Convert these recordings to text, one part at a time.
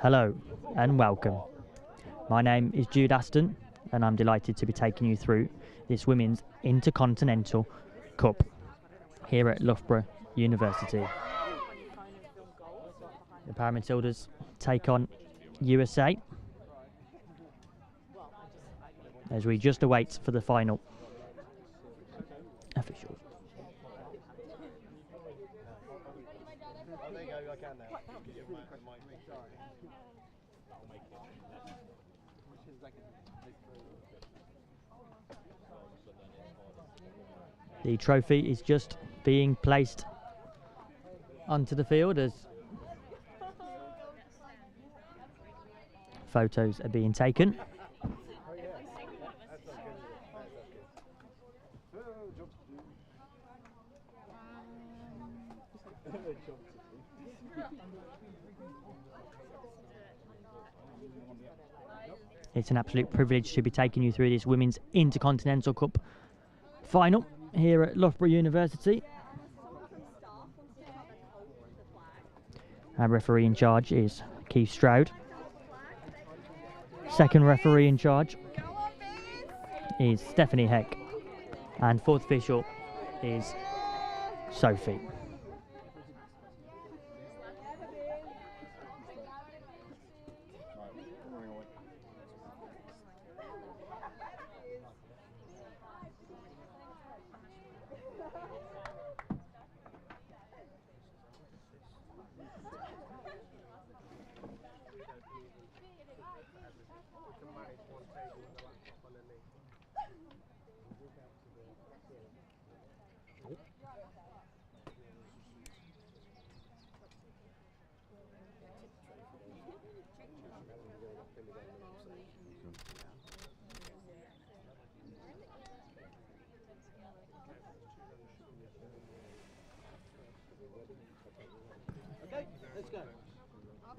Hello and welcome. My name is Jude Aston and I'm delighted to be taking you through this Women's Intercontinental Cup here at Loughborough University. The Paramatildas take on USA as we just await for the final officials. The trophy is just being placed onto the field as photos are being taken. It's an absolute privilege to be taking you through this Women's Intercontinental Cup final here at Loughborough University. Our referee in charge is Keith Stroud. Second referee in charge is Stephanie Heck. And fourth official is Sophie.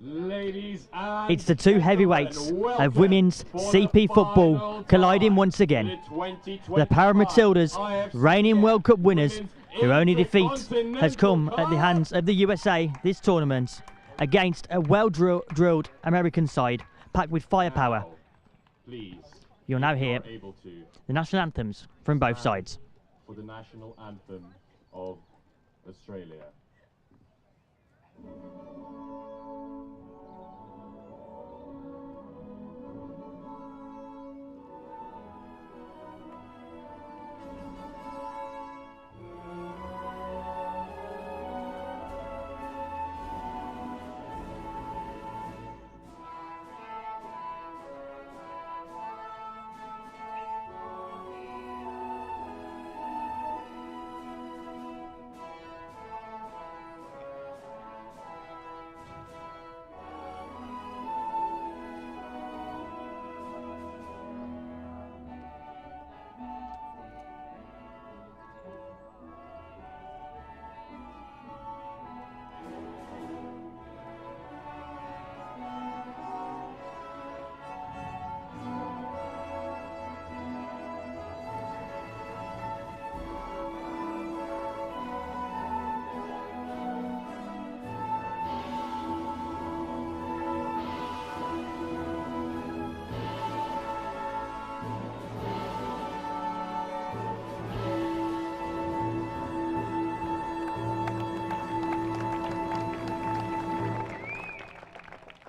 Ladies and It's the two heavyweights of women's CP football colliding once again. The Paramatildas, reigning World Cup winners, their only defeat has come at the hands of the USA this tournament against a well-drilled American side packed with firepower. You'll now hear the national anthems from both sides. For the national anthem of Australia.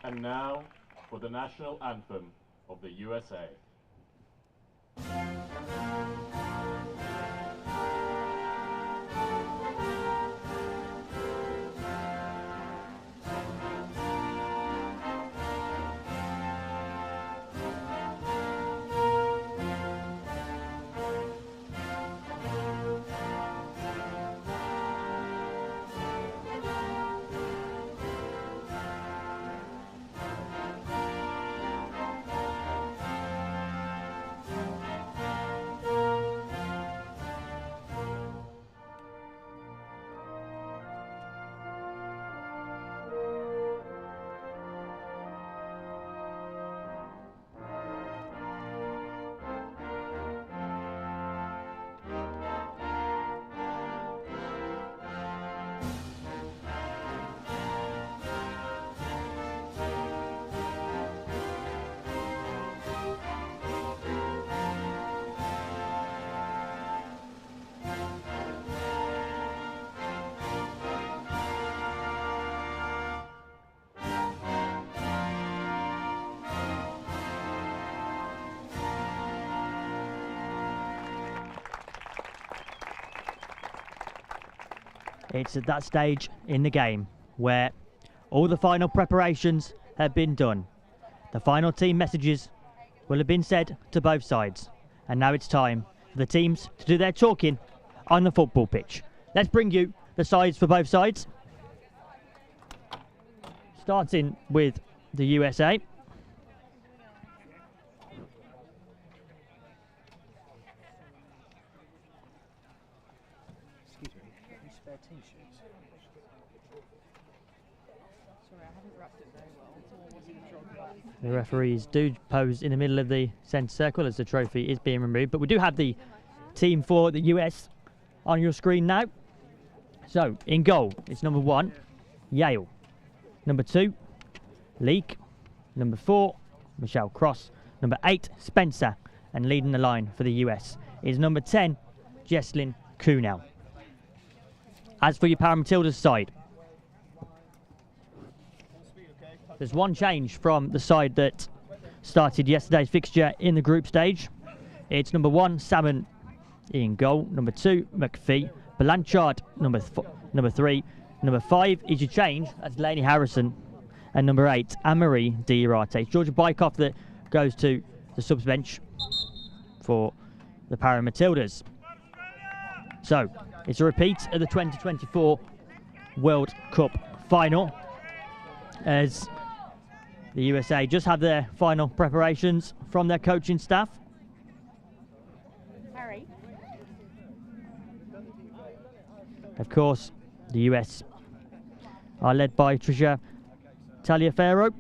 And now for the national anthem of the USA. It's at that stage in the game where all the final preparations have been done. The final team messages will have been said to both sides. And now it's time for the teams to do their talking on the football pitch. Let's bring you the sides for both sides. Starting with the USA. Excuse me, any spare t-shirts? Sorry, I haven't wrapped it very well. The referees do pose in the middle of the centre circle as the trophy is being removed, but we do have the team for the US on your screen now. So, in goal, it's number 1, Yale. Number 2, Leek. Number 4, Michelle Cross. Number 8, Spencer. And leading the line for the US is number 10, Jesslyn Kuhnel. As for your Paramatildas side, there's one change from the side that started yesterday's fixture in the group stage. It's number 1, Salmon in goal. Number 2, McPhee. Blanchard, number 3. Number 5 is your change. That's Lainey Harrison. And number 8, Anne-Marie Diarate. It's Georgia Bykoff that goes to the subs bench for the Paramatildas. So, it's a repeat of the 2024 World Cup final, as the USA just have their final preparations from their coaching staff. Harry. Of course, the US are led by Tricia Taliaferro.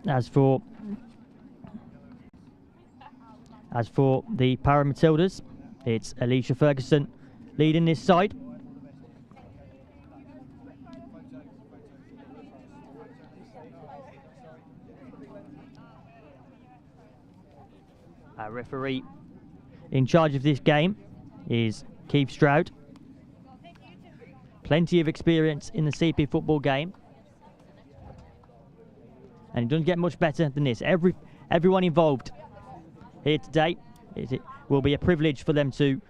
As for the Paramatildas, it's Alicia Ferguson leading this side. Our referee in charge of this game is Keith Stroud. Plenty of experience in the CP football game. And it doesn't get much better than this. Everyone involved here today, it will be a privilege for them to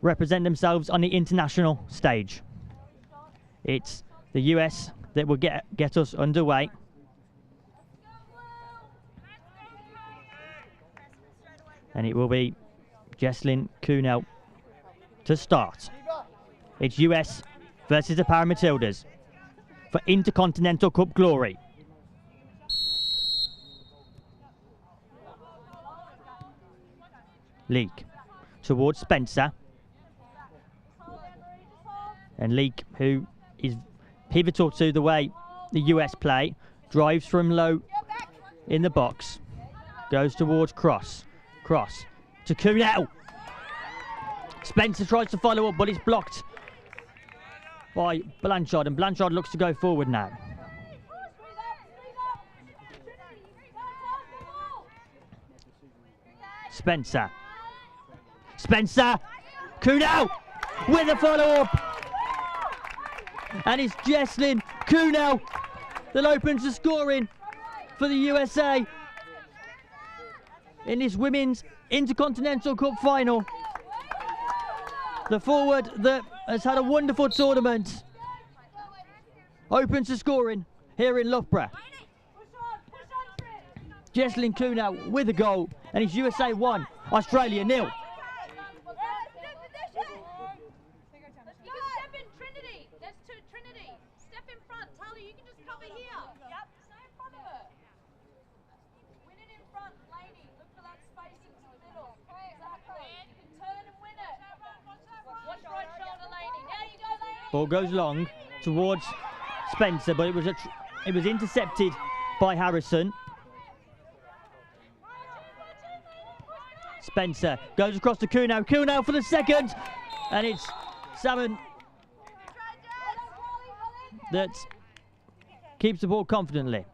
represent themselves on the international stage. It's the US that will get us underway. And it will be Jesslyn Kuhnel to start. It's US versus the Paramatildas for Intercontinental Cup glory. Leek towards Spencer. And Leek, who is pivotal to the way the US play, drives from low in the box, goes towards Cross. Cross to Kuhnel. Spencer tries to follow up, but it's blocked by Blanchard, and Blanchard looks to go forward now. Spencer. Kuhnel with a follow-up. And it's Jesslyn Kuhnel that opens the scoring for the USA in this Women's Intercontinental Cup final. The forward that has had a wonderful tournament opens the scoring here in Loughborough. Jesslyn Kuhnel with a goal, and it's USA 1, Australia 0. Ball goes long towards Spencer, but it was intercepted by Harrison. Spencer goes across to Kuhnel. Kuhnel for the second, and it's Salmon that keeps the ball confidently.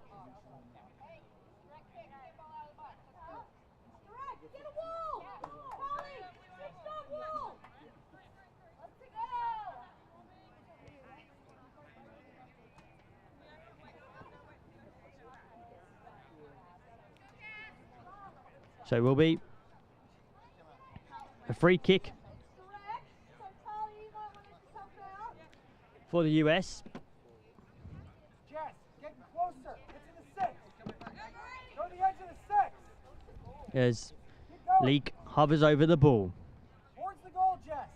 So it will be a free kick for the US. Jess, get closer. Get to the 6. Go to the edge of the 6. As Leek hovers over the ball. Towards the goal, Jess.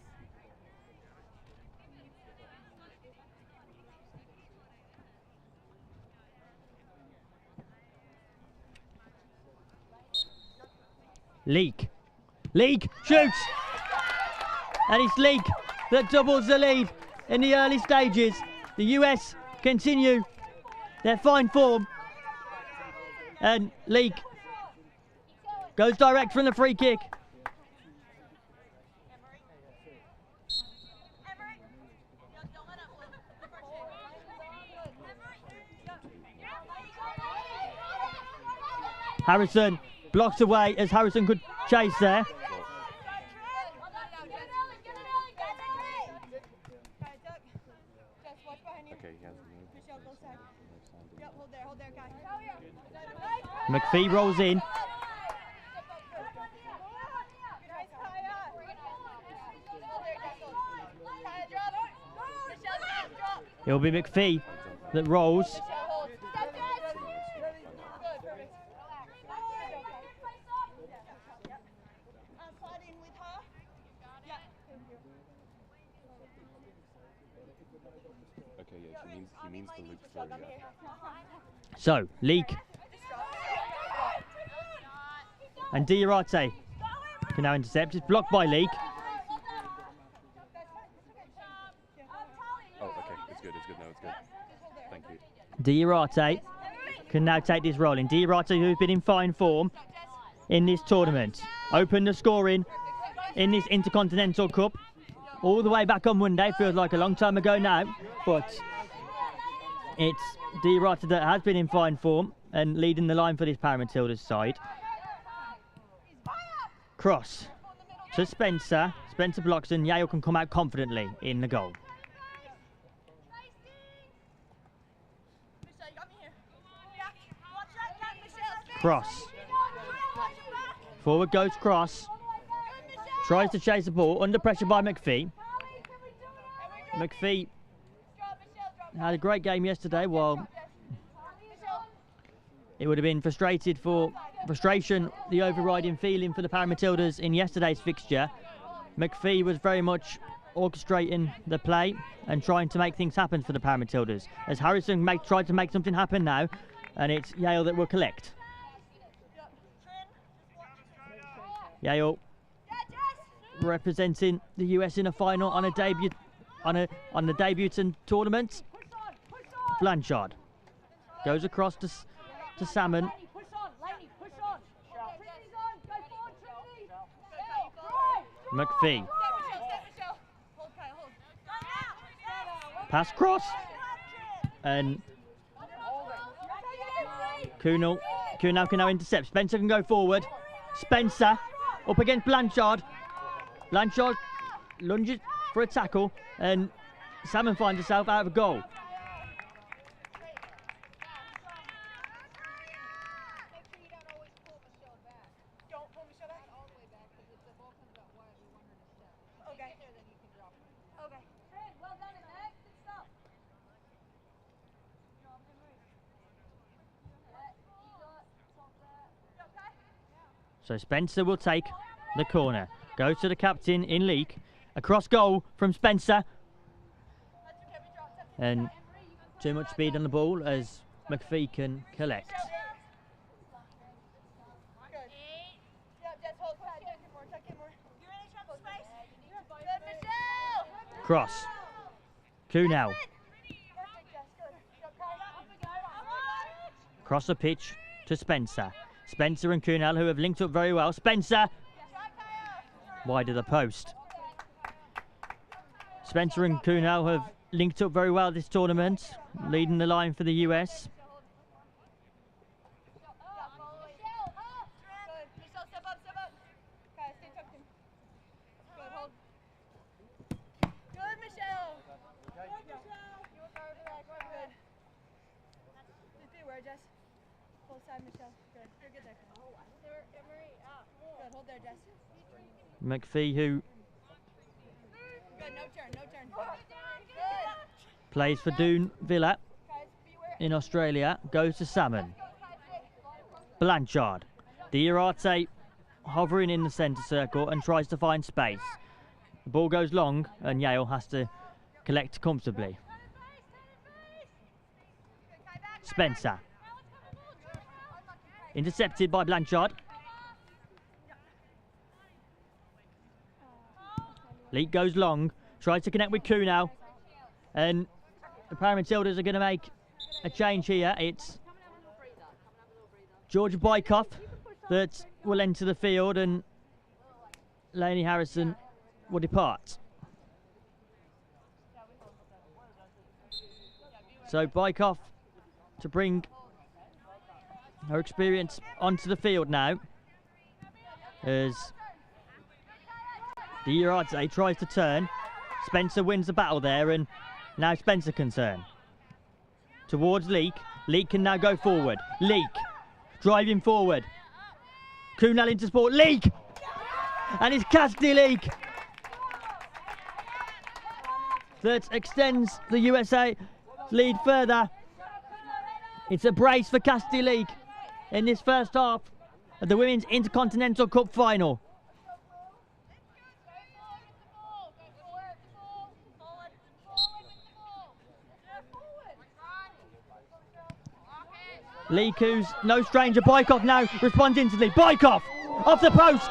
Leek shoots! And it's Leek that doubles the lead in the early stages. The US continue their fine form. And Leek goes direct from the free kick. Harrison blocks away as Harrison could chase there. McPhee rolls in. It'll be McPhee that rolls. He means the loop through, yeah. So, Leek and Diarate can now intercept. It's blocked by Leek. Oh, okay, it's good, no, it's good. Thank you. Diarate can now take this role in. Diarate, who's been in fine form in this tournament, opened the scoring in this Intercontinental Cup all the way back on Monday. Feels like a long time ago now, but it's Diarate that has been in fine form and leading the line for this Paramatildas side. Cross to Spencer. Spencer blocks and Yale can come out confidently in the goal. Cross. Forward goes Cross. Tries to chase the ball, under pressure by McPhee. McPhee had a great game yesterday, while it would have been frustration, the overriding feeling for the Paramatildas in yesterday's fixture. McPhee was very much orchestrating the play and trying to make things happen for the Paramatildas. As Harrison tried to make something happen now, and it's Yale that will collect. Yale representing the US in a final on a debut on the debutant tournament. Blanchard goes across to Salmon. McPhee. Pass cross. And Kunal can now intercept. Spencer can go forward. Spencer up against Blanchard. Blanchard lunges for a tackle and Salmon finds herself out of a goal. So Spencer will take the corner. Goes to the captain in Leek. Across goal from Spencer. And too much speed on the ball as McPhee can collect. Cross. Kunal. Cross the pitch to Spencer. Spencer and Kunal, who have linked up very well. Spencer wide of the post. Spencer and Kunal have linked up very well this tournament, leading the line for the US. McPhee, who plays for Doon Villa in Australia, goes to Salmon. Blanchard. Diarate hovering in the centre circle and tries to find space. The ball goes long and Yale has to collect comfortably. Spencer. Intercepted by Blanchard. Leak goes long, tries to connect with Kuhnau, and the Paramatildas are going to make a change here. It's George Bykoff that will enter the field and Lainey Harrison will depart. So Bykoff to bring her experience onto the field now as Diarate tries to turn. Spencer wins the battle there, and now Spencer can turn. Towards Leak. Leak can now go forward. Leak driving forward. Kuhnel into sport. Leak! And it's Cassidy Leak that extends the USA lead further. It's a brace for Cassidy Leak in this first half of the Women's Intercontinental Cup final. Leak, who's no stranger. Bykoff now responds instantly. Bykoff off the post.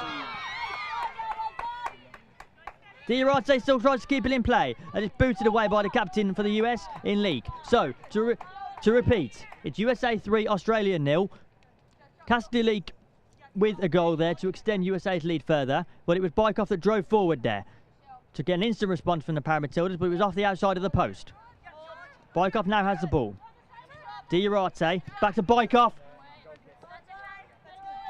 Diarate still tries to keep it in play, and it's booted away by the captain for the US in Leak. So to repeat, it's USA 3, Australia 0. Cassidy Leak with a goal there to extend USA's lead further, but it was Bykoff that drove forward there to get an instant response from the Paramatildas, but it was off the outside of the post. Bykoff now has the ball. Diarate back to Bykoff,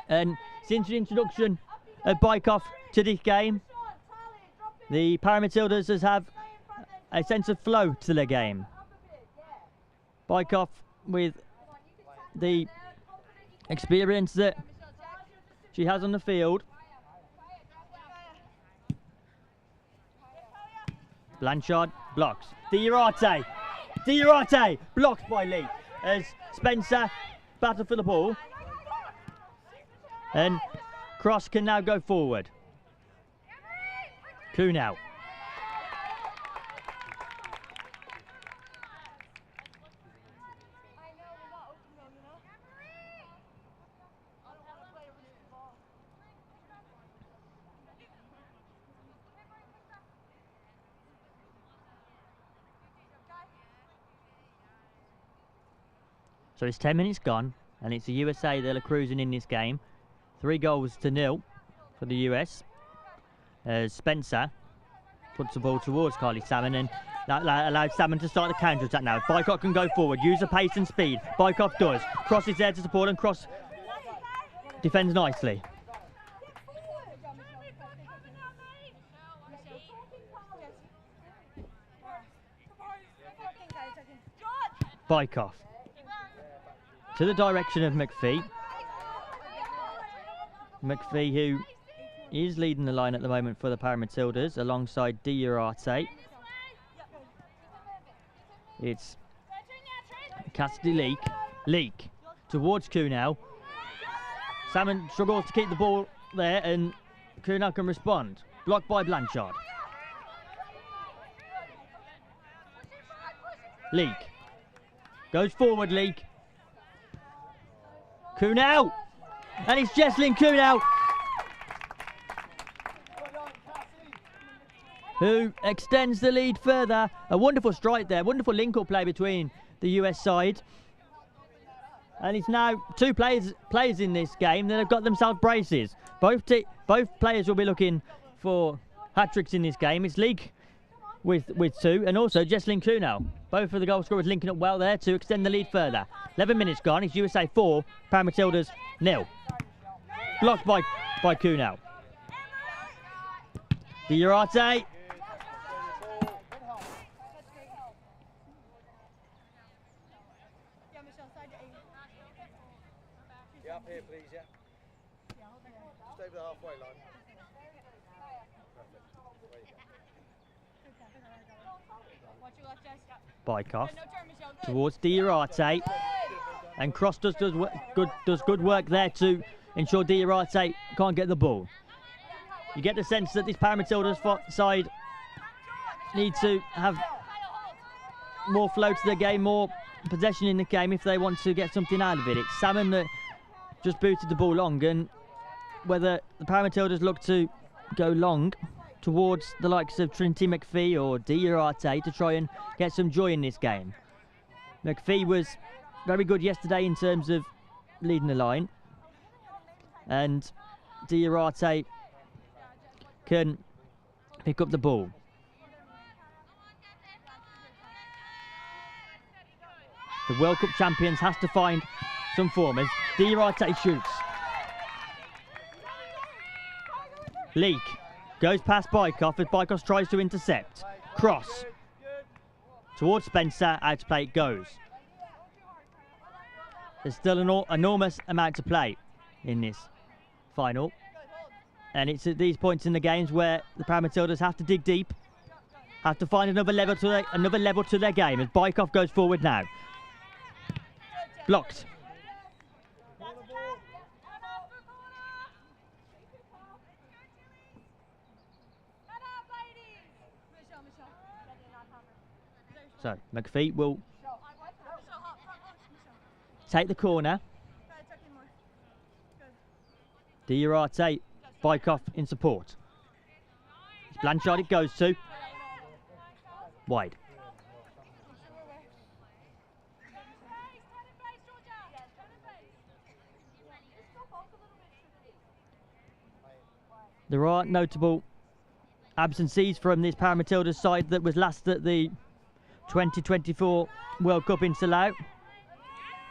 and since the introduction of Bykoff to this game, the Paramatildas have a sense of flow to their game. Bykoff with the experience that she has on the field. Blanchard blocks. Diarate blocked by Lee as Spencer battled for the ball, and Cross can now go forward. Kuhnau. So it's 10 minutes gone, and it's the USA that are cruising in this game. 3-0 for the US. As Spencer puts the ball towards Carly Salmon, and that allows Salmon to start the counter-attack now. Bykoff can go forward, use the pace and speed. Bykoff does. Cross is there to support, and Cross defends nicely. Bykoff to the direction of McPhee. McPhee, who is leading the line at the moment for the Paramatildas alongside Diarate. It's Cassidy Leak. Leak towards Kuhnau. Salmon struggles to keep the ball there, and Kuhnau can respond. Blocked by Blanchard. Leak goes forward. Leak. Kuhnau, and it's Jesslyn Kuhnau who extends the lead further. A wonderful strike there, wonderful link-up play between the US side. And it's now two players in this game that have got themselves braces. Both players will be looking for hat-tricks in this game. It's Leak with 2, and also Jesslyn Kuhnau. Both of the goal scorers linking up well there to extend the lead further. 11 minutes gone. It's USA 4, Paramatildas 0. Blocked by Kuhnau. Diarate. Yeah, up here, please, yeah. Just over the halfway line. Perfect. There you go. Bykoff towards Diarate, and Cross does good work there to ensure Diarate can't get the ball. You get the sense that this Paramatildas side need to have more flow to the game, more possession in the game if they want to get something out of it. It's Salmon that just booted the ball long, and whether the Paramatildas look to go long towards the likes of Trinity McPhee or Diarate to try and get some joy in this game. McPhee was very good yesterday in terms of leading the line, and Diarate can pick up the ball. The World Cup champions has to find some form as Diarate shoots. Leak goes past Bykoff as Bykoff tries to intercept. Cross towards Spencer, out to play it goes. There's still an enormous amount to play in this final, and it's at these points in the games where the Paramatildas have to dig deep, have to find another level to their game as Bykoff goes forward now. Blocked. So McPhee will take the corner. Diarate, Bykoff in support. It's Blanchard it goes to. Wide. There are notable absences from this Paramatildas side that was last at the 2024 World Cup in Salau.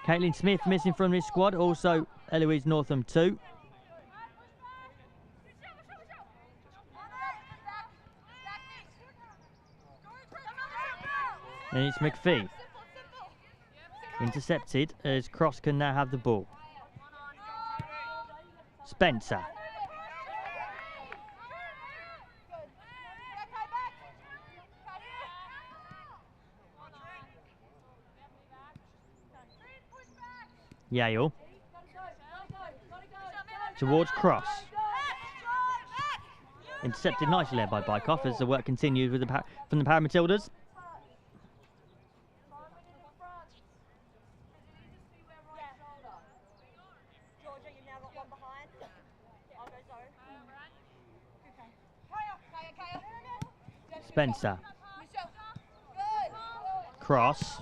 Caitlin Smith missing from this squad, also Eloise Northam too. And it's McPhee. Intercepted as Cross can now have the ball. Spencer. Yale towards Cross. Intercepted nicely there by Bykoff as the work continues with from the Paramatildas. Spencer. Cross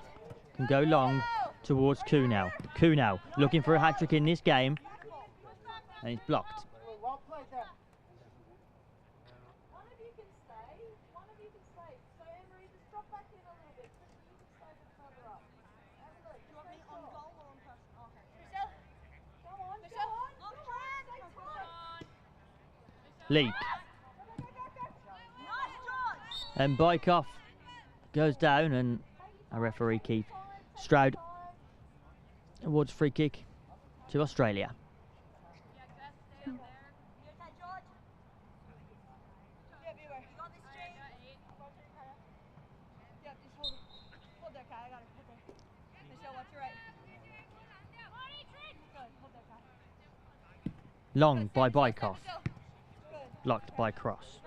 can go long towards Kunal. Kunal looking for a hat-trick in this game, and he's blocked. Leak. And Bykoff goes down, and a referee, Keith Stroud, awards free kick to Australia. Long by Bykoff. Blocked by Cross.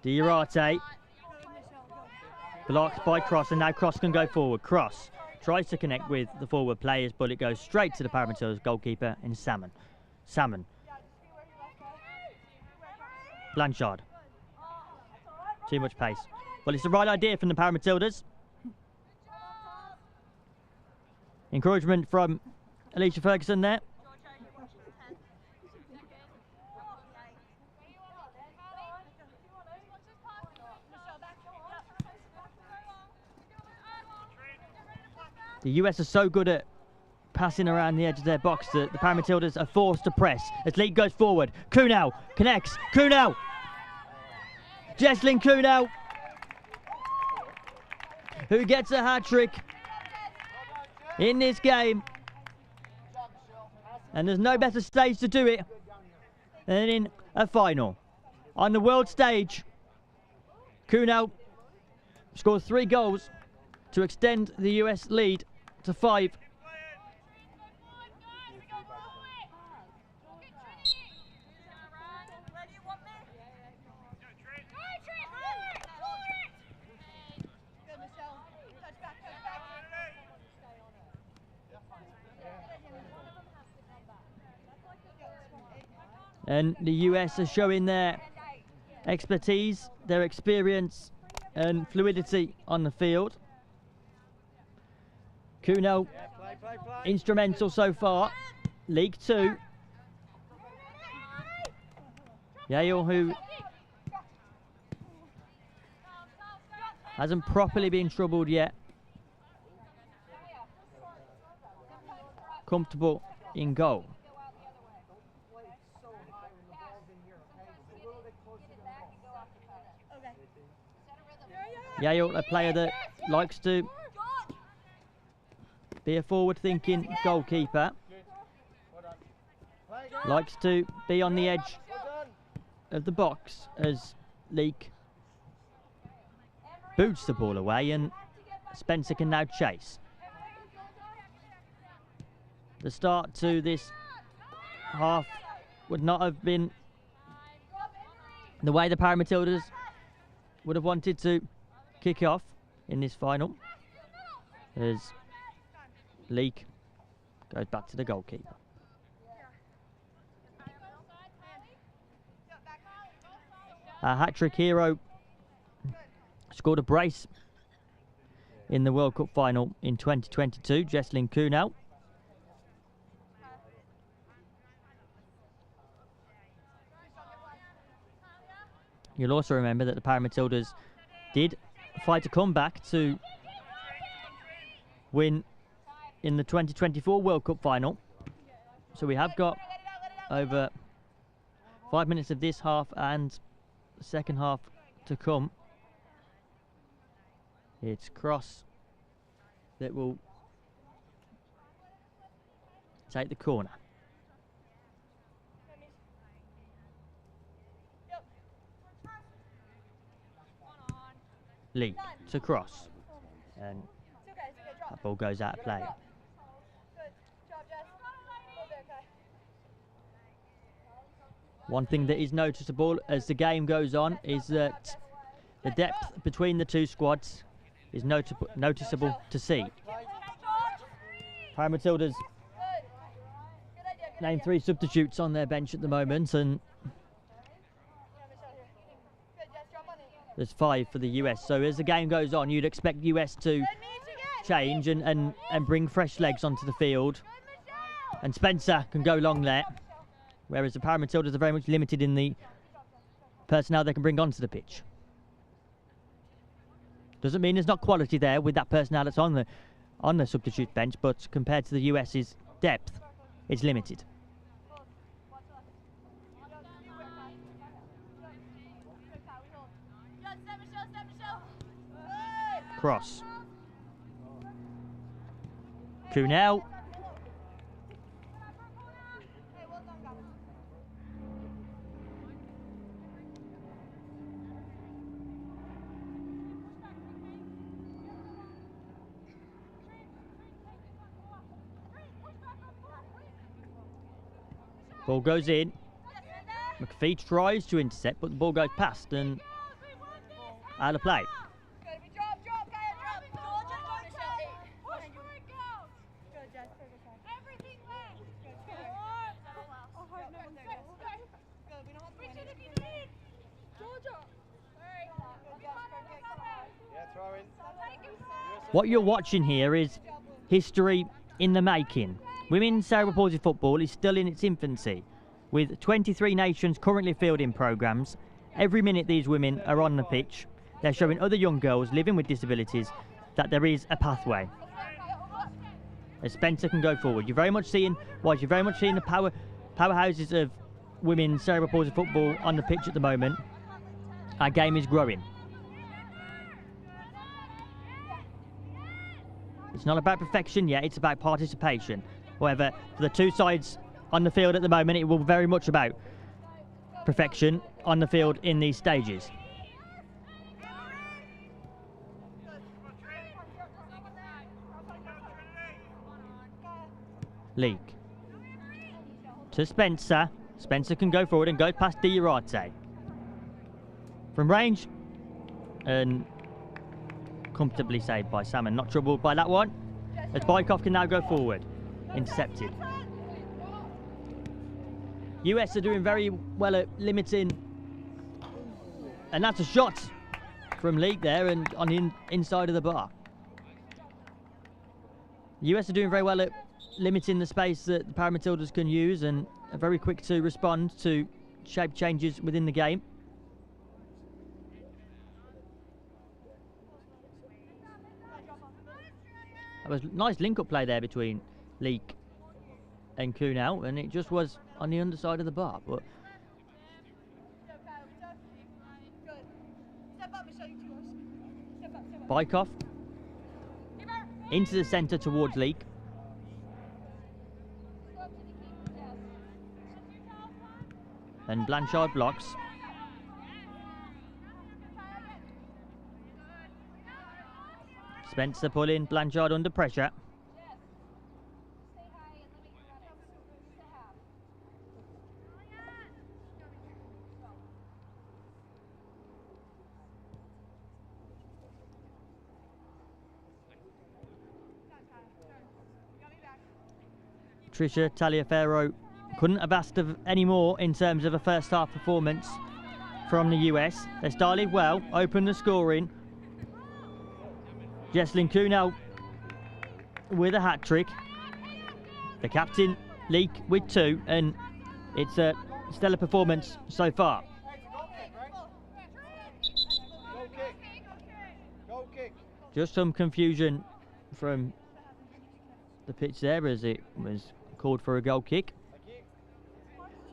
Diarate blocked by Cross, and now Cross can go forward. Cross tries to connect with the forward players, but it goes straight to the Paramatildas goalkeeper in Salmon. Salmon. Blanchard. Too much pace. Well, it's the right idea from the Paramatildas. Encouragement from Alicia Ferguson there. The US are so good at passing around the edge of their box that the Paramatildas are forced to press. As League goes forward, Kunal connects. Kunal! Jesslyn Kunal who gets a hat-trick in this game. And there's no better stage to do it than in a final. On the world stage, Kunal scored 3 goals to extend the US lead to 5. And the US are showing their expertise, their experience and fluidity on the field. Kunal, instrumental so far. League 2. Yale, who hasn't properly been troubled yet. Comfortable in goal. Yale, a player that likes to be a forward-thinking goalkeeper. Likes to be on the edge of the box as Leek boots the ball away and Spencer can now chase. The start to this half would not have been the way the Paramatildas would have wanted to kick off in this final, as Leek goes back to the goalkeeper. Our hat-trick hero scored a brace in the World Cup final in 2022, Jesslyn Kunal. You'll also remember that the Paramatildas did fight a comeback to win in the 2024 World Cup final. So we have got over 5 minutes of this half and the second half to come. It's Cross that will take the corner. Lee to Cross, and that ball goes out of play. One thing that is noticeable as the game goes on is that the depth between the two squads is noticeable to see. Paramatildas named 3 substitutes on their bench at the moment, and there's 5 for the US. So as the game goes on, you'd expect US to change and bring fresh legs onto the field. And Spencer can go long there, whereas the Paramatildas are very much limited in the personnel they can bring onto the pitch. Doesn't mean there's not quality there with that personnel that's on the substitute bench, but compared to the US's depth, it's limited. Cross. Kunal. Ball goes in. McPhee tries to intercept, but the ball goes past and out of play. What you're watching here is history in the making. Women's cerebral palsy football is still in its infancy, with 23 nations currently fielding programmes. Every minute these women are on the pitch, they're showing other young girls living with disabilities that there is a pathway. As Spencer can go forward, you're very much seeing the powerhouses of women's cerebral palsy football on the pitch at the moment. Our game is growing. It's not about perfection yet, it's about participation. However, for the two sides on the field at the moment, it will be very much about perfection on the field in these stages. Leak. To Spencer. Spencer can go forward and go past Diarate. From range. And comfortably saved by Salmon. Not troubled by that one. As Bykov can now go forward. Intercepted. US are doing very well at limiting. And that's a shot from Leak there and on the inside of the bar. The US are doing very well at limiting the space that the Paramatildas can use and are very quick to respond to shape changes within the game. That was nice link-up play there between Leak and Kunal, and it just was on the underside of the bar. But Bykov into the centre towards Leak. And Blanchard blocks. Spencer pulling Blanchard under pressure. Tricia Taliaferro couldn't have asked of any more in terms of a first half performance from the US. They started well, opened the scoring. Jesslyn Kunal with a hat-trick. The captain, Leak, with 2, and it's a stellar performance so far. Just some confusion from the pitch there as it was called for a goal kick.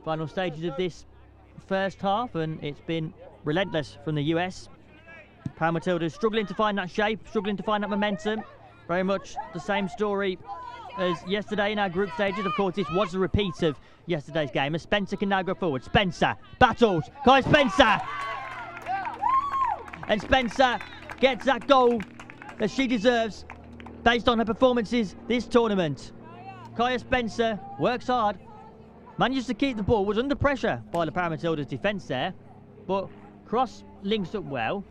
Final stages of this first half, and it's been relentless from the US. Paramatildas struggling to find that shape, struggling to find that momentum. Very much the same story as yesterday in our group stages. Of course, this was a repeat of yesterday's game as Spencer can now go forward. Spencer battles, Kai Spencer! And Spencer gets that goal that she deserves based on her performances this tournament. Kaya Spencer works hard, manages to keep the ball, was under pressure by the Paramatildas defence there, but cross links up well.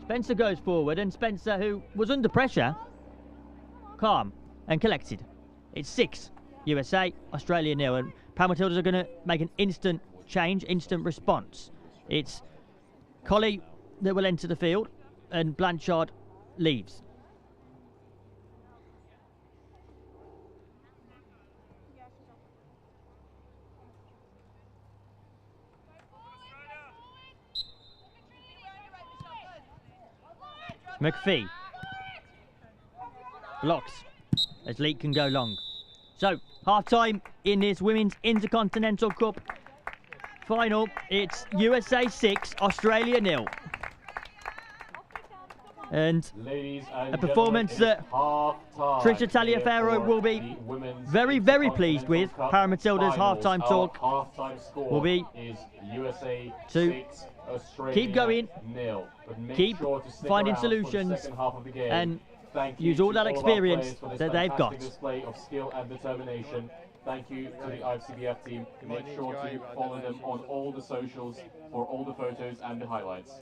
Spencer goes forward, and Spencer, who was under pressure, calm and collected. It's 6 USA, Australia 0, and Paramatildas are going to make an instant change, instant response. It's Colley that will enter the field, and Blanchard leaves. McPhee blocks as Leak can go long. So, half-time in this Women's Intercontinental Cup final. It's USA 6, Australia 0. And a performance that Tricia Taliaferro will be very, very pleased with. Paramatilda's half-time talk will be to keep going, keep finding solutions, and use all that experience that they've got. Display of skill and determination. Thank you to the IFCPF team. Make sure to follow them on all the socials for all the photos and the highlights.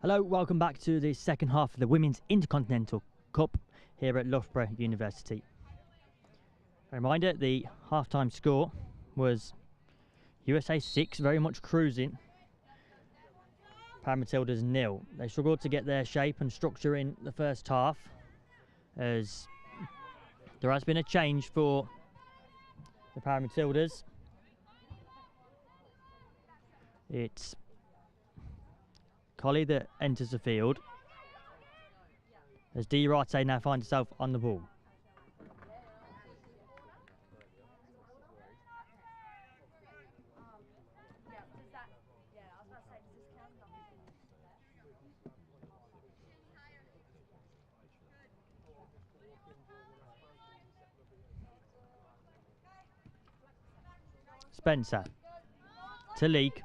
Hello, welcome back to the second half of the Women's Intercontinental Cup here at Loughborough University. A reminder, the half-time score was USA 6, very much cruising. Paramatildas 0. They struggled to get their shape and structure in the first half, as there has been a change for the Paramatildas. It's Collie that enters the field, as Diarate now finds herself on the ball. Spencer to Leek.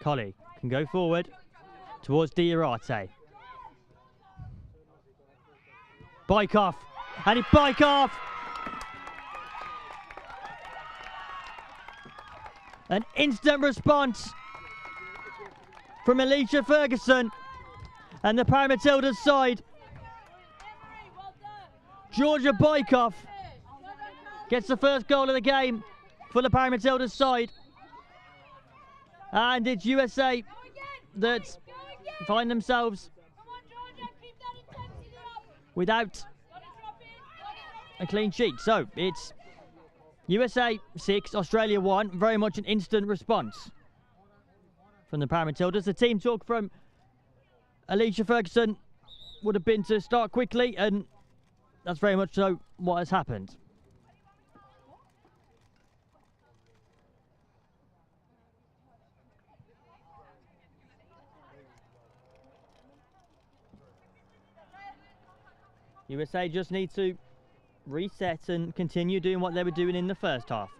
Collie can go forward towards Diarate. Bike off, and it bike off! An instant response from Alicia Ferguson and the Paramatildas side. Georgia Bykoff gets the first goal of the game for the Paramatildas side. And it's USA that find themselves without a clean sheet. So it's USA 6, Australia 1. Very much an instant response from the Paramatildas. The team talk from Alicia Ferguson would have been to start quickly, and that's very much so what has happened. USA just need to reset and continue doing what they were doing in the first half.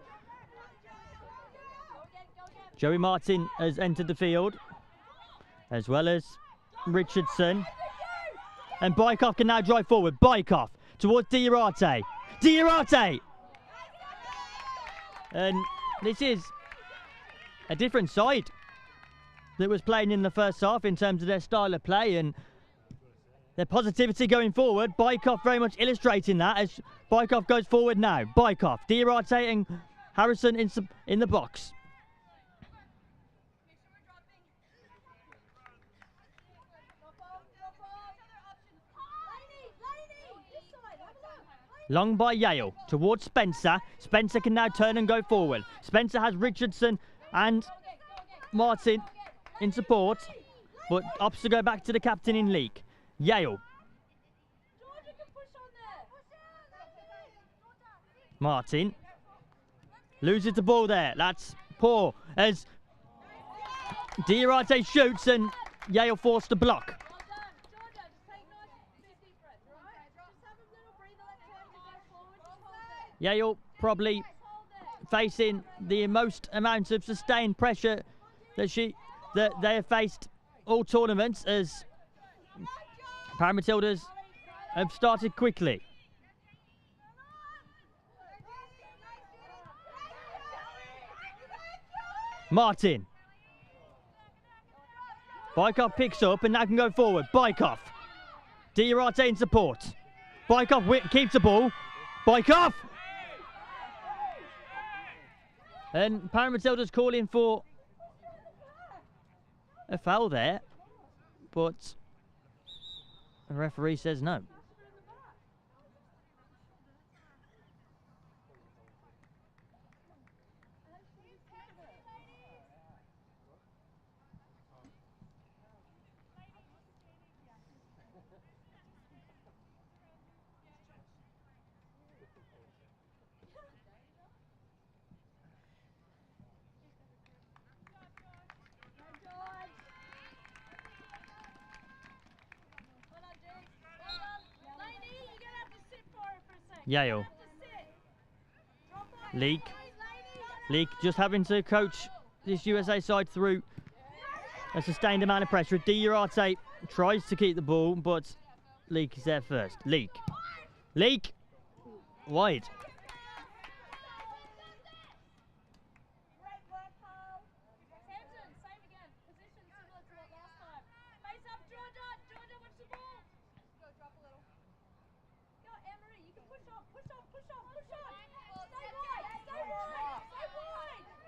Joey Martin has entered the field, as well as Richardson. And Bykoff can now drive forward. Bykoff towards Diarate. Diarate! And this is a different side that was playing in the first half in terms of their style of play and their positivity going forward. Bykoff very much illustrating that as Bykoff goes forward now. Bykoff, Diarate and Harrison in the box. Long by Yale towards Spencer. Spencer can now turn and go forward. Spencer has Richardson and Martin in support, but opts to go back to the captain in Leek. Yale. Martin loses the ball there. That's poor as Diarate shoots and Yale forced to block. Yale probably facing the most amount of sustained pressure that they have faced all tournaments, as Paramatildas have started quickly. Martin. Bykoff picks up and now can go forward. Bykoff. Diarate in support. Bykoff keeps the ball. Bykoff! And Paramatildas calling for a foul there, but the referee says no. Yale. Leak just having to coach this USA side through a sustained amount of pressure. Diarate tries to keep the ball, but Leak is there first. Leak. Wide.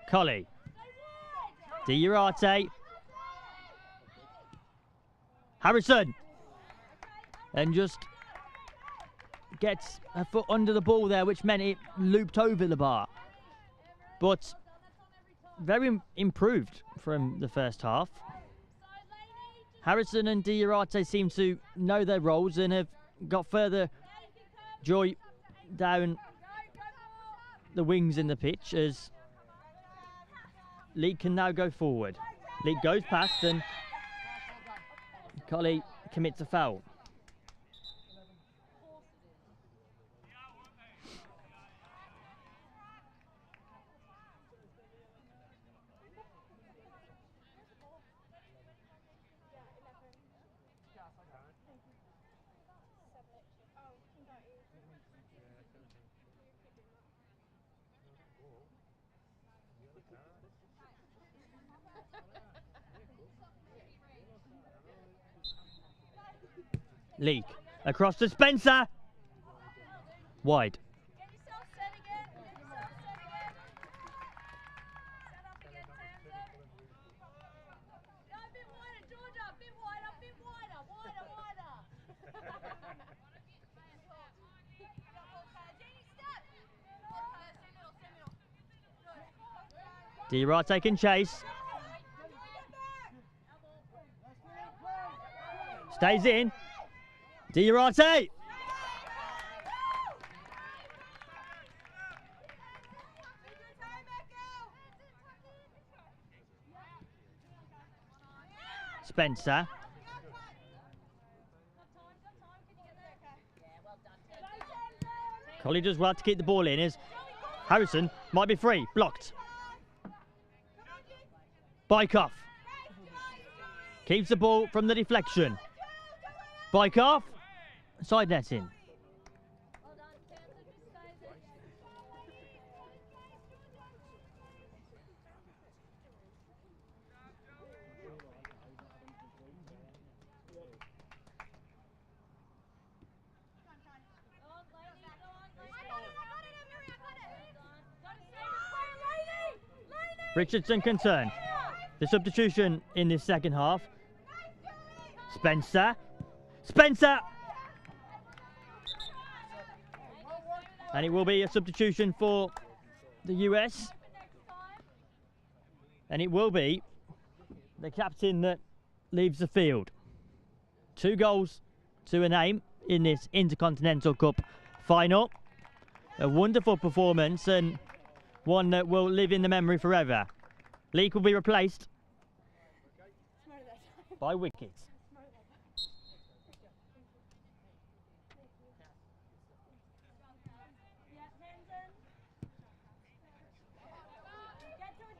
Collie. Diarate. Harrison. And just gets a foot under the ball there, which meant it looped over the bar. But very improved from the first half. Harrison and Diarate seem to know their roles and have got further joy down the wings in the pitch as Leak can now go forward. Leak goes past and Collie commits a foul. Leak across to Spencer. Wide. Diarate can chase. Stays in. Diarate. Spencer. Collie does well to keep the ball in as Harrison might be free. Blocked. Bykoff. Keeps the ball from the deflection. Bykoff. Side netting. Richardson can turn. The substitution in this second half. Spencer. And it will be a substitution for the US. And it will be the captain that leaves the field. 2 goals to a name in this Intercontinental Cup final. A wonderful performance and one that will live in the memory forever. Leak will be replaced by Wickets.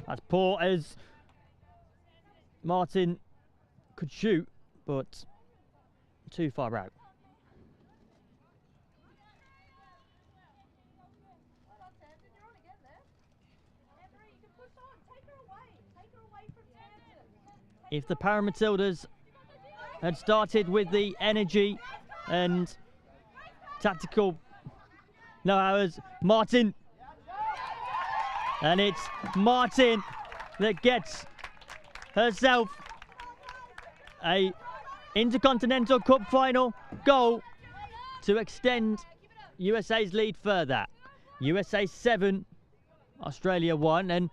As poor as Martin could shoot, but too far out. If the Paramatildas had started with the energy and tactical know-how as Martin, and it's Martin that gets herself a Intercontinental Cup final goal to extend USA's lead further. USA 7, Australia 1, and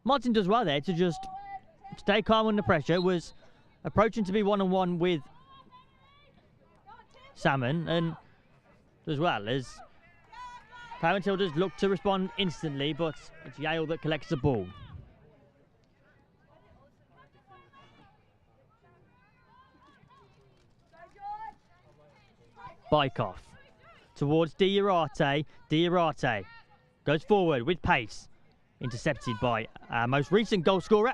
Martin does well there to just stay calm under pressure, was approaching to be one-on-one with Salmon, and as well as Paramatildas look to respond instantly, but it's Yale that collects the ball. Bykoff towards Diarate. Diarate goes forward with pace. Intercepted by our most recent goal scorer.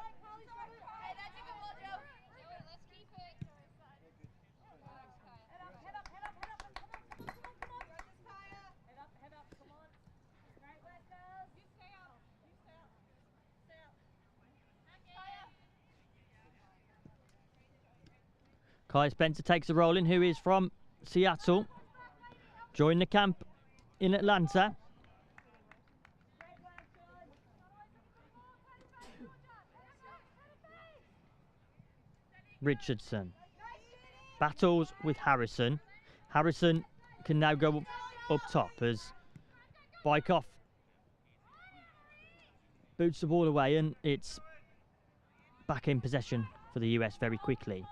Kai Spencer takes a role in, who is from Seattle. Joined the camp in Atlanta. Richardson battles with Harrison. Harrison can now go up top as Bykoff boots the ball away, and it's back in possession for the US very quickly.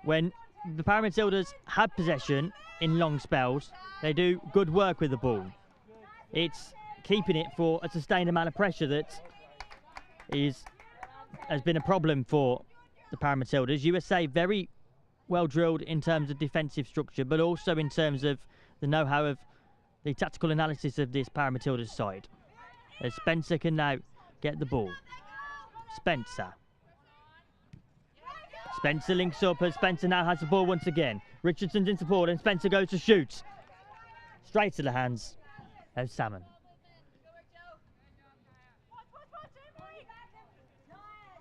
When the Paramatildas have possession in long spells, they do good work with the ball. It's keeping it for a sustained amount of pressure that has been a problem for the Paramatildas. USA very well drilled in terms of defensive structure, but also in terms of the know-how of the tactical analysis of this Paramatildas side. As Spencer can now get the ball. Spencer links up as Spencer now has the ball once again. Richardson's in support and Spencer goes to shoot. Straight to the hands of Salmon.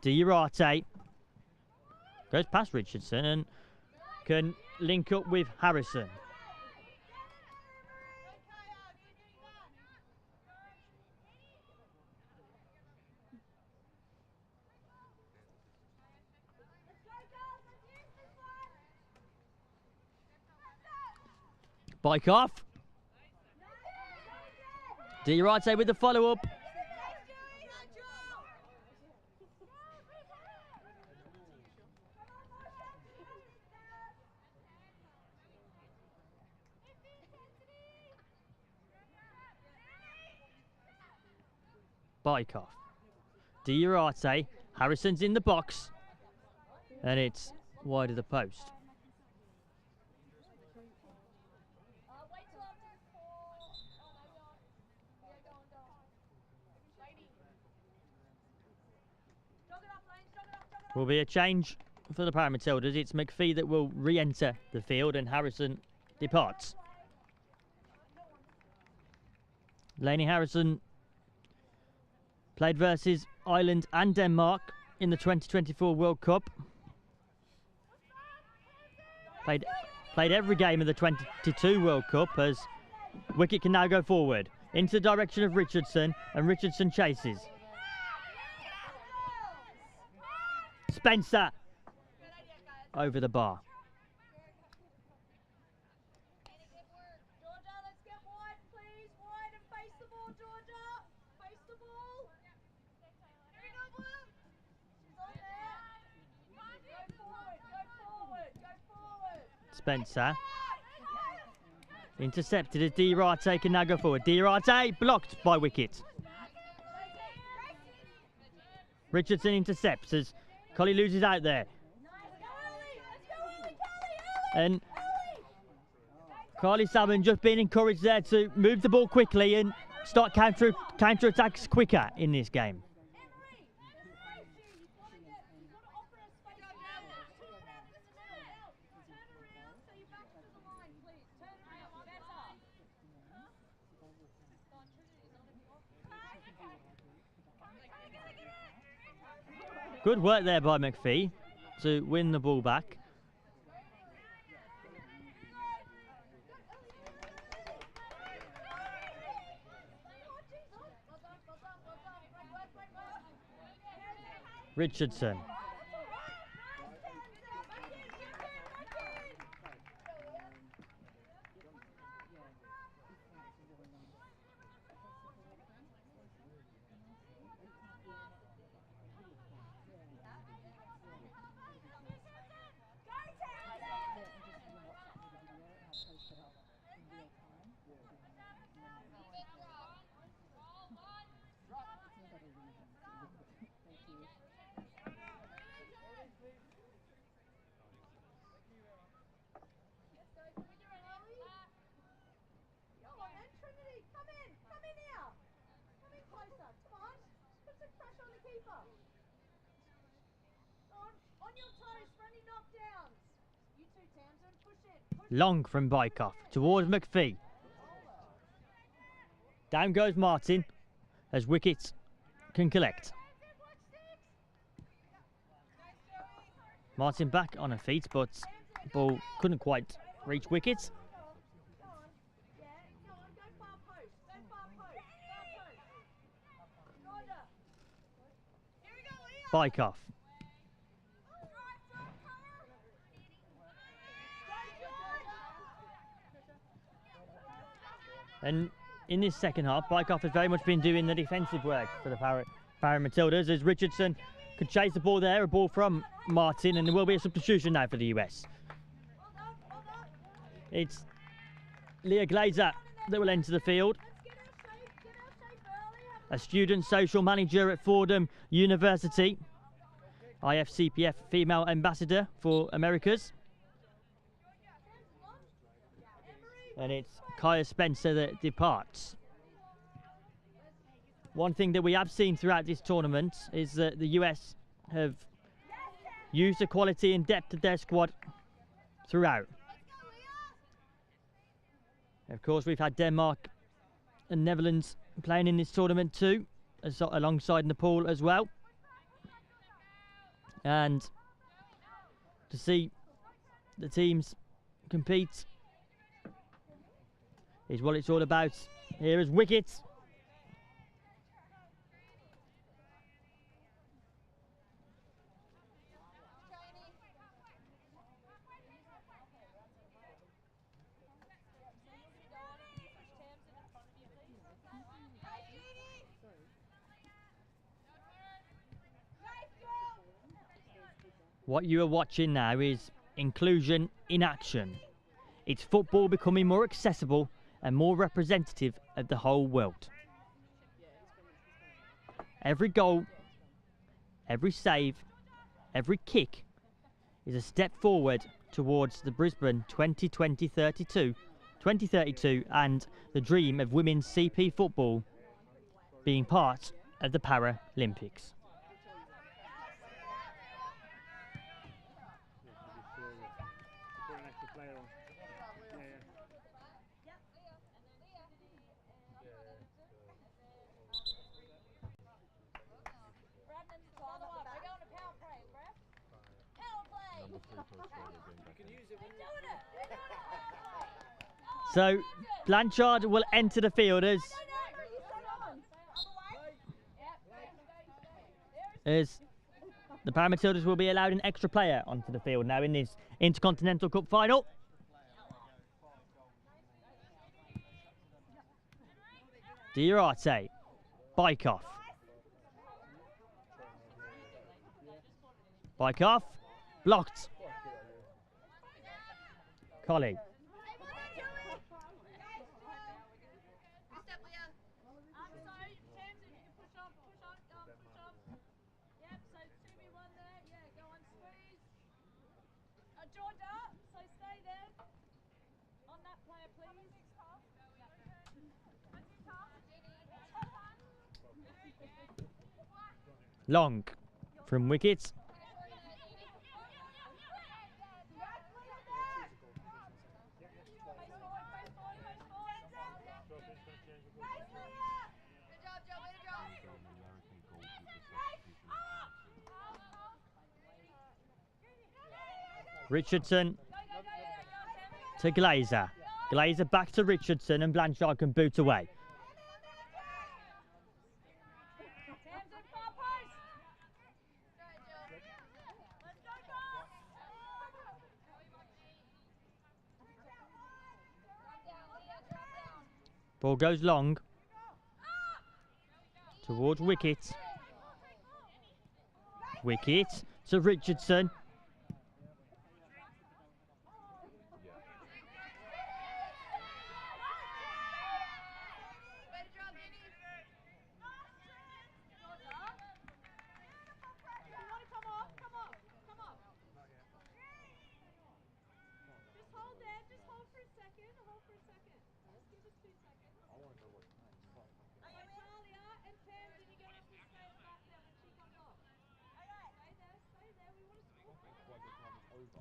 Diarate goes past Richardson and can link up with Harrison. Bykoff. Diarate with the follow-up. Bykoff. Diarate. Harrison's in the box. And it's wide of the post. Will be a change for the Paramatildas. It's McPhee that will re-enter the field and Harrison departs. Lainey Harrison played versus Ireland and Denmark in the 2024 World Cup. Played every game of the 2022 World Cup as Wicket can now go forward into the direction of Richardson, and Richardson chases. Spencer over the bar. Spencer intercepted as Diarate can now go forward. Diarate blocked by Wicket. Richardson intercepts as Collie loses out there. And Carly Salmon just being encouraged there to move the ball quickly and start counter attacks quicker in this game. Good work there by McPhee to win the ball back. Richardson. keeper. On your toes for any knockdowns. You two, Tamsin, push in. Push Long from Bykoff towards McPhee. Down goes Martin as Wickets can collect. Martin back on her feet, but ball couldn't quite reach Wickets. Bykoff. And in this second half, Bykoff has very much been doing the defensive work for the Para Matildas, as Richardson could chase the ball there, a ball from Martin, and there will be a substitution now for the US. It's Leah Glazer that will enter the field. A student social manager at Fordham University, IFCPF female ambassador for Americas. And it's Kaya Spencer that departs. One thing that we have seen throughout this tournament is that the US have used the quality and depth of their squad throughout. Of course, we've had Denmark and Netherlands playing in this tournament too, alongside Nepal as well. And to see the teams compete is what it's all about. Here is Wickets. What you are watching now is inclusion in action. It's football becoming more accessible and more representative of the whole world. Every goal, every save, every kick is a step forward towards the Brisbane 2032 and the dream of women's CP football being part of the Paralympics. So Blanchard will enter the field as the Paramatildas will be allowed an extra player onto the field now in this Intercontinental Cup final. Diarate, Bykoff. Bykoff, blocked. Collie. Long from Wickets. Richardson to Glazer. Glazer back to Richardson, and Blanchard can boot away. Ball goes long towards Wicket. Wicket to Richardson.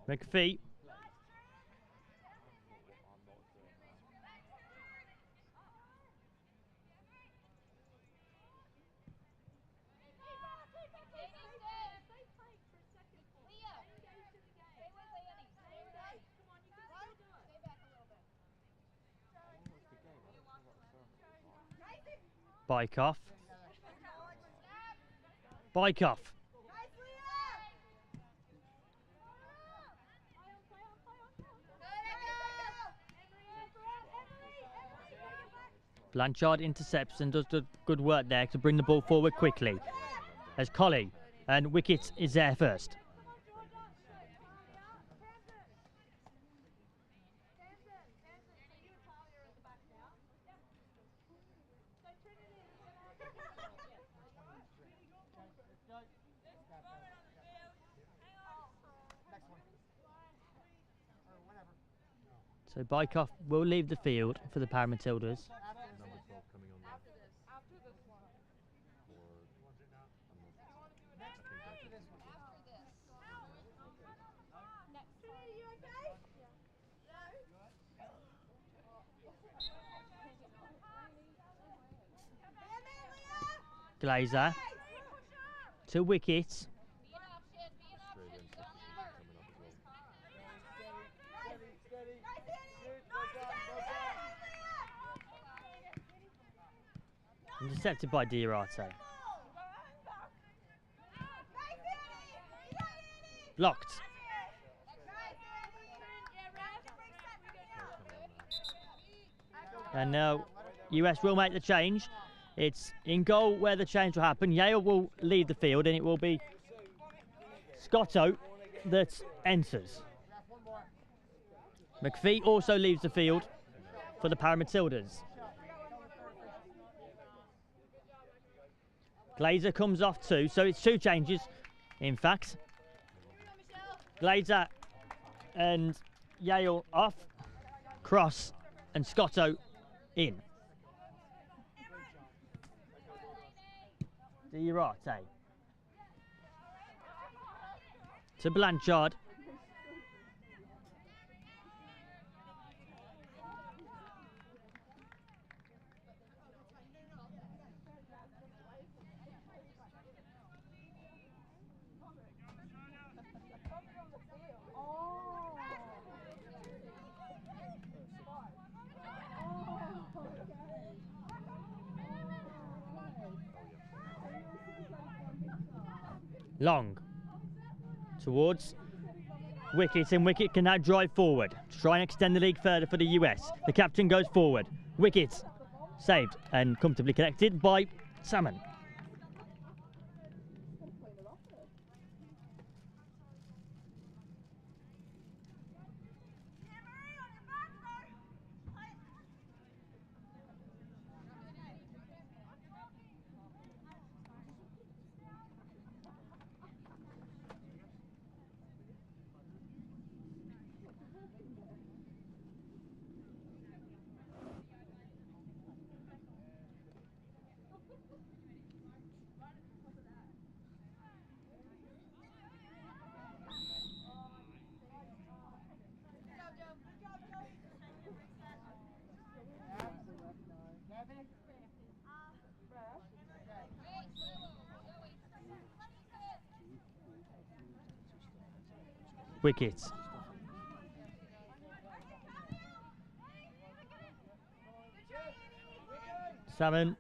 McPhee. Bike off. Bike off. Blanchard intercepts and does the good work there to bring the ball forward quickly. As Collie and Wicket is there first. So Bykoff will leave the field for the Paramatildas. Glazer to Wicket. Intercepted by Diarate. Blocked. And now US will make the change. It's in goal where the change will happen. Yale will leave the field and it will be Scotto that enters. McPhee also leaves the field for the Paramatildas. Glazer comes off too, so it's two changes, in fact. Glazer and Yale off, Cross and Scotto in. Diarate to Blanchard. Long towards Wicket, and Wicket can now drive forward to try and extend the league further for the US. The captain goes forward. Wicket saved and comfortably connected by Salmon. Wicket. Salmon.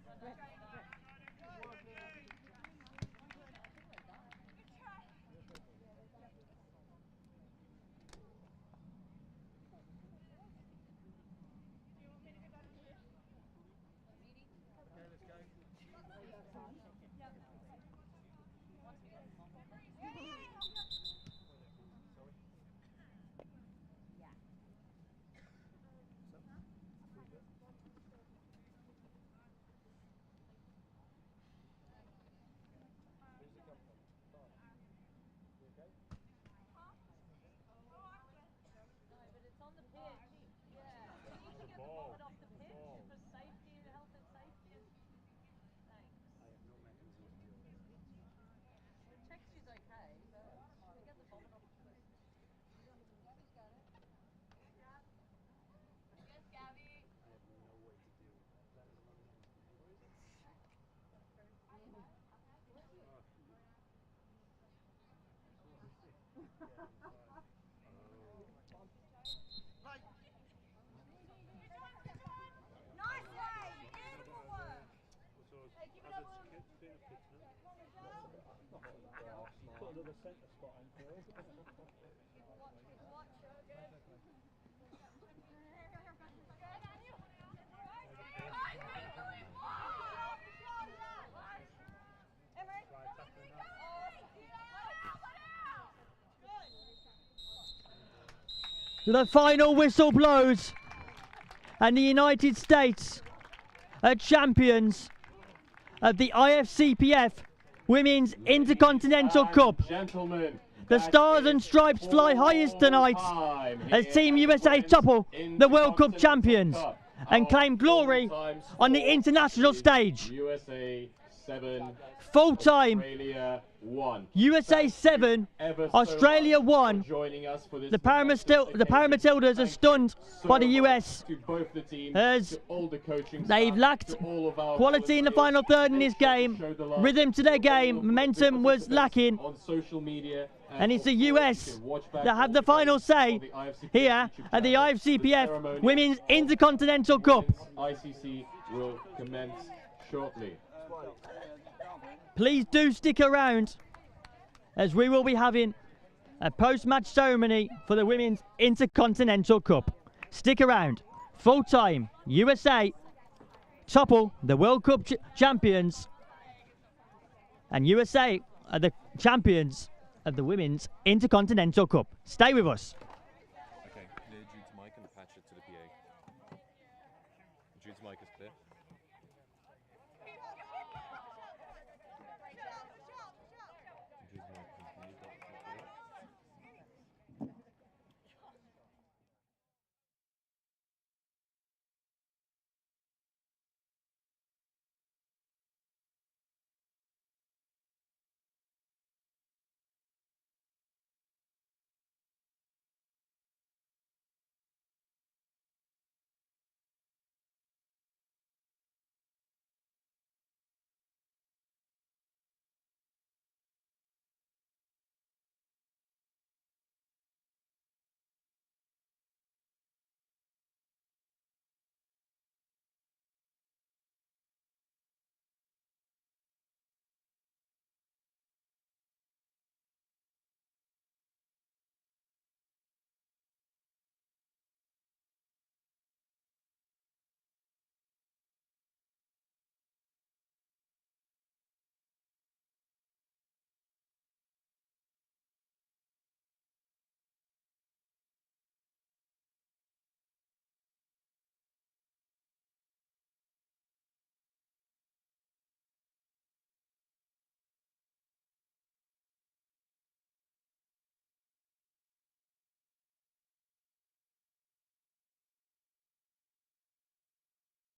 The final whistle blows, and the United States are champions of the IFCPF Women's Intercontinental Cup. Gentlemen, The Stars and Stripes fly highest tonight as Team USA topple the World Cup champions and claim glory on the international stage. USA 7, Full-time, Australia 1. USA 7, Australia 1. Joining us for this The Paramatildas are stunned by the US to both the teams, as to all the coaching they've staff, lacked to all of our quality in the final third in this game. Show the love Rhythm to their to game, all of momentum the was participants lacking, on social media, and it's the of course, US you can watch back that have all the final say on the IFCPF here YouTube at the channel. IFCPF ceremony Women's of Intercontinental Cup. Women's ICC will commence shortly. Please do stick around, as we will be having a post-match ceremony for the Women's Intercontinental Cup. Stick around. Full-time, USA topple the World Cup champions, and USA are the champions of the Women's Intercontinental Cup. Stay with us.